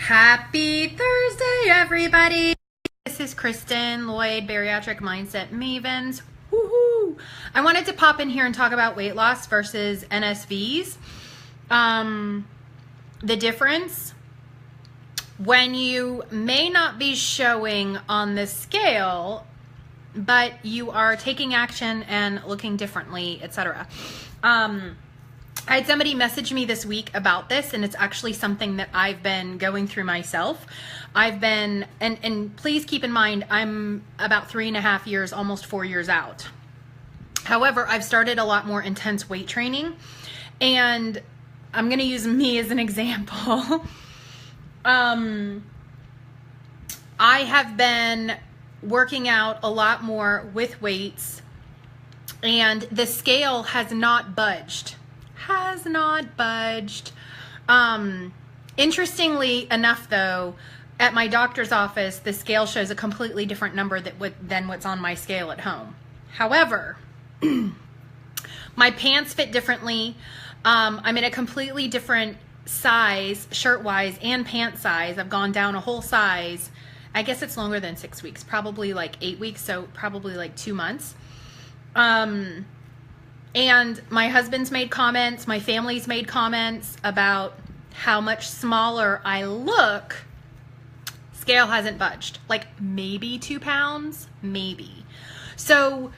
Happy Thursday, everybody. This is Kristen Lloyd, Bariatric Mindset Mavens. Woohoo! I wanted to pop in here and talk about weight loss versus NSVs. The difference when you may not be showing on the scale, but you are taking action and looking differently, etc. I had somebody message me this week about this, and it's actually something that I've been going through myself. I've been, and please keep in mind, I'm about 3.5 years, almost 4 years out. However, I've started a lot more intense weight training, and I'm going to use me as an example. I have been working out a lot more with weights, and the scale has not budged. Interestingly enough, though, at my doctor's office, the scale shows a completely different number than what's on my scale at home. However, my pants fit differently. I'm in a completely different size, shirt-wise and pant size. I've gone down a whole size. I guess it's longer than 6 weeks, probably like 8 weeks, so probably like 2 months. And my husband's made comments, my family's made comments about how much smaller I look. Scale hasn't budged, like maybe 2 pounds, maybe. So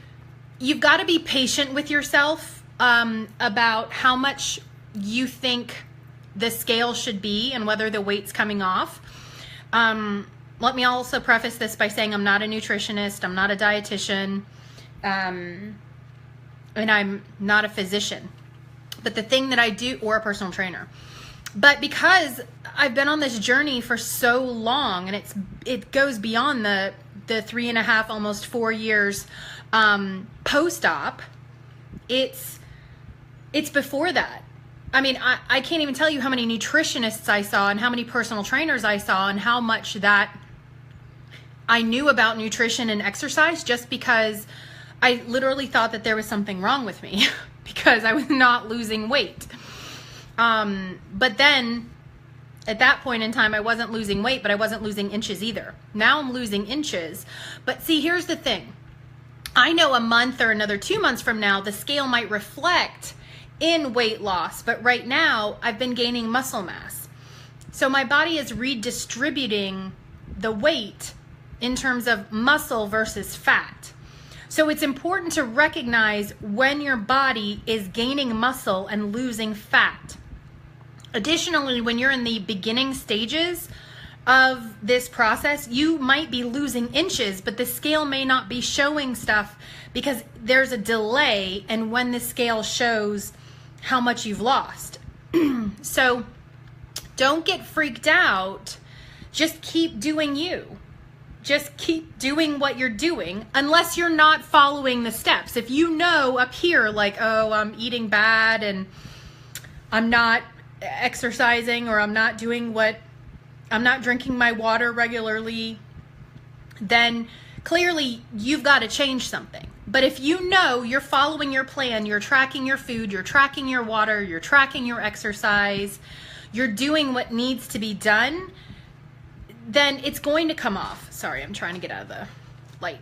you've got to be patient with yourself about how much you think the scale should be and whether the weight's coming off. Let me also preface this by saying I'm not a nutritionist, I'm not a dietitian, and I'm not a physician. But the thing that I do, or a personal trainer, but because I've been on this journey for so long, and it goes beyond the 3.5, almost 4 years post-op, it's before that. I mean, I can't even tell you how many nutritionists I saw and how many personal trainers I saw and how much that I knew about nutrition and exercise just because I literally thought that there was something wrong with me because I was not losing weight. But then at that point in time, I wasn't losing weight, but I wasn't losing inches either. Now I'm losing inches. But see, here's the thing. I know a month or another 2 months from now, the scale might reflect in weight loss, but right now I've been gaining muscle mass. So my body is redistributing the weight in terms of muscle versus fat. So it's important to recognize when your body is gaining muscle and losing fat. Additionally, when you're in the beginning stages of this process, you might be losing inches, but the scale may not be showing stuff because there's a delay in when the scale shows how much you've lost. So don't get freaked out. Just keep doing you. Just keep doing what you're doing unless you're not following the steps. If you know up here, like, oh, I'm eating bad and I'm not exercising, or I'm not drinking my water regularly, then clearly you've got to change something. But if you know you're following your plan, you're tracking your food, you're tracking your water, you're tracking your exercise, you're doing what needs to be done, then it's going to come off. Sorry, I'm trying to get out of the light.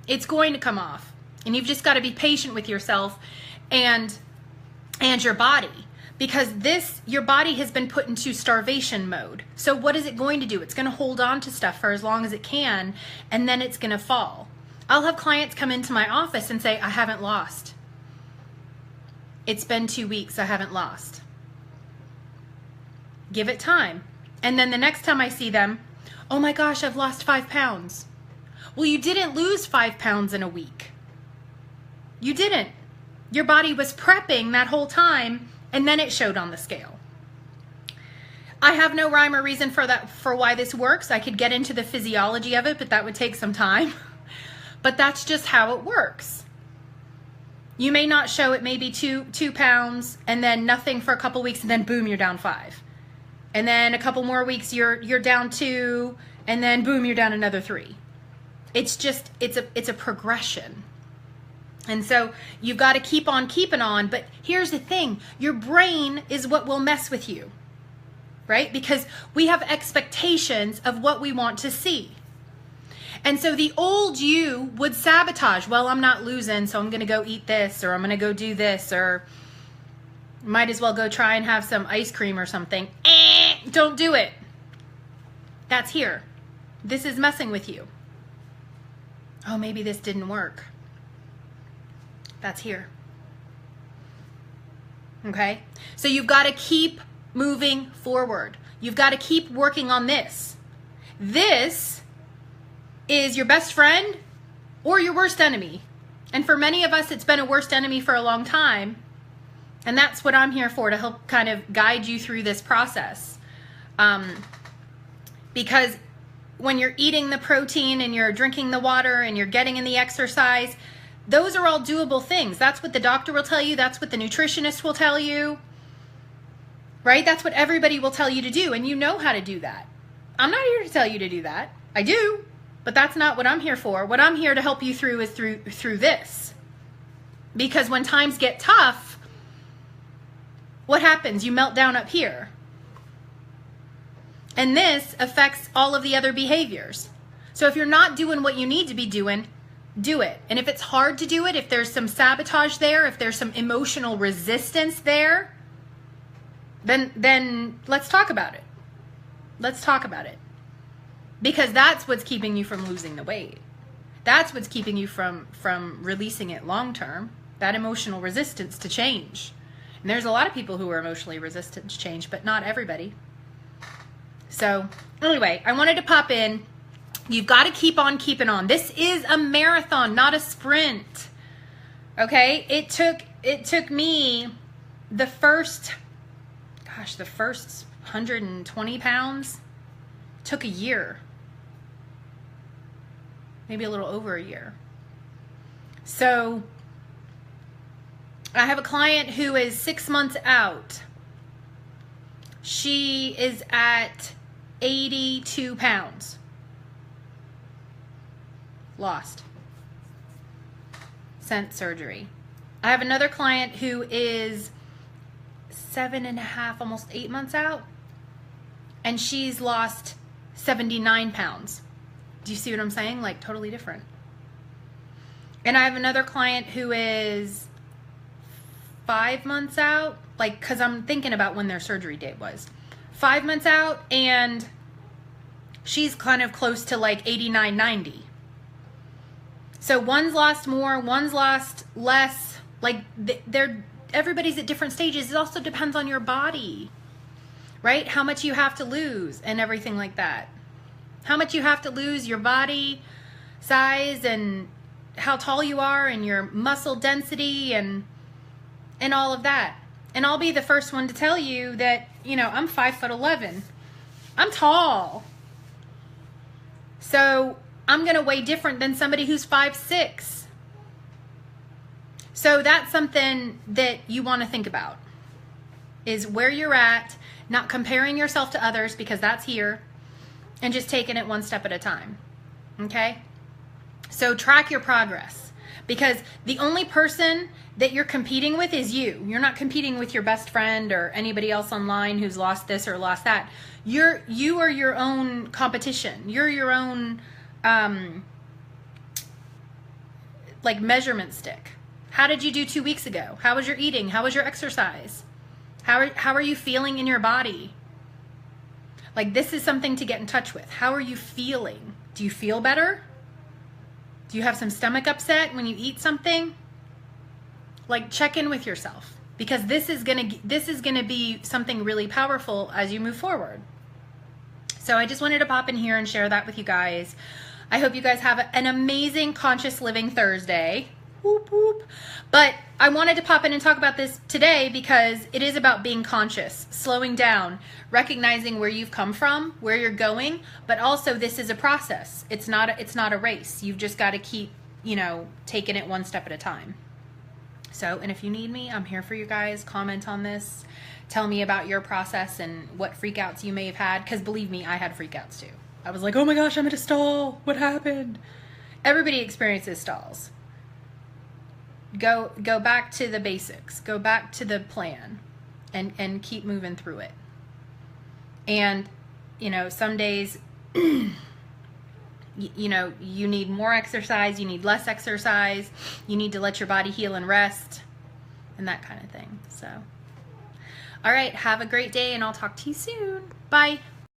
It's going to come off. And you've just got to be patient with yourself and your body, because your body has been put into starvation mode. So what is it going to do? It's going to hold on to stuff for as long as it can, and then it's going to fall. I'll have clients come into my office and say, I haven't lost. It's been 2 weeks, I haven't lost. Give it time. And then the next time I see them, oh my gosh, I've lost 5 pounds. Well, you didn't lose 5 pounds in a week. You didn't. Your body was prepping that whole time, and then it showed on the scale. I have no rhyme or reason for why this works. I could get into the physiology of it, but that would take some time. But that's just how it works. You may not show it maybe 2 pounds, and then nothing for a couple weeks, and then boom, you're down 5. And then a couple more weeks, you're down 2, and then boom, you're down another 3. It's a progression. And so you've got to keep on keeping on. But here's the thing. Your brain is what will mess with you. right? Because we have expectations of what we want to see. And so the old you would sabotage. Well, I'm not losing, so I'm going to go eat this, or I'm going to go do this, or might as well go try and have some ice cream or something. Don't do it. That's here. This is messing with you. Oh, maybe this didn't work. That's here. Okay? So you've got to keep moving forward. You've got to keep working on this. This is your best friend or your worst enemy. And for many of us, it's been a worst enemy for a long time. And that's what I'm here for, to help kind of guide you through this process. Because when you're eating the protein and you're drinking the water and you're getting in the exercise, those are all doable things. That's what the doctor will tell you. That's what the nutritionist will tell you. Right? That's what everybody will tell you to do. And you know how to do that. I'm not here to tell you to do that. I do. But that's not what I'm here for. What I'm here to help you through is through this. Because when times get tough, what happens? You melt down up here. And this affects all of the other behaviors. So if you're not doing what you need to be doing, do it. And if it's hard to do it, if there's some sabotage there, if there's some emotional resistance there, then let's talk about it. Let's talk about it. Because that's what's keeping you from losing the weight. That's what's keeping you from releasing it long term. That emotional resistance to change. And there's a lot of people who are emotionally resistant to change, but not everybody. So anyway, I wanted to pop in. You've got to keep on keeping on. This is a marathon, not a sprint. Okay? It took me the first 120 pounds took a year. Maybe a little over a year. So I have a client who is 6 months out. She is at 82 pounds. Lost. Since surgery. I have another client who is 7.5, almost 8 months out. And she's lost 79 pounds. Do you see what I'm saying? Like totally different. And I have another client who is 5 months out, like, cause I'm thinking about when their surgery date was. 5 months out, and she's kind of close to like 89, 90. So one's lost more, one's lost less. Like everybody's at different stages. It also depends on your body, right? How much you have to lose and everything like that. How much you have to lose, your body size, and how tall you are, and your muscle density, and all of that. And I'll be the first one to tell you that, you know, I'm 5'11". I'm tall. So I'm going to weigh different than somebody who's 5'6". So that's something that you want to think about, is where you're at, not comparing yourself to others, because that's here. And just taking it one step at a time. Okay? So track your progress. Because the only person that you're competing with is you. You're not competing with your best friend or anybody else online who's lost this or lost that. You are your own competition. You're your own like measurement stick. How did you do 2 weeks ago? How was your eating? How was your exercise? How are you feeling in your body? Like, this is something to get in touch with. How are you feeling? Do you feel better? Do you have some stomach upset when you eat something? Like, check in with yourself, because this is gonna be something really powerful as you move forward. So I just wanted to pop in here and share that with you guys. I hope you guys have an amazing Conscious Living Thursday. Whoop, whoop. But I wanted to pop in and talk about this today because it is about being conscious, slowing down, recognizing where you've come from, where you're going, but also this is a process. It's not a race. You've just got to keep, you know, taking it one step at a time. So, and if you need me, I'm here for you guys. Comment on this. Tell me about your process and what freakouts you may have had, because believe me, I had freakouts too. I was like, oh my gosh, I'm at a stall. What happened? Everybody experiences stalls. Go back to the basics. Go back to the plan and keep moving through it. And, you know, some days, you know, you need more exercise, you need less exercise, you need to let your body heal and rest, and that kind of thing. So, all right, have a great day, and I'll talk to you soon. Bye.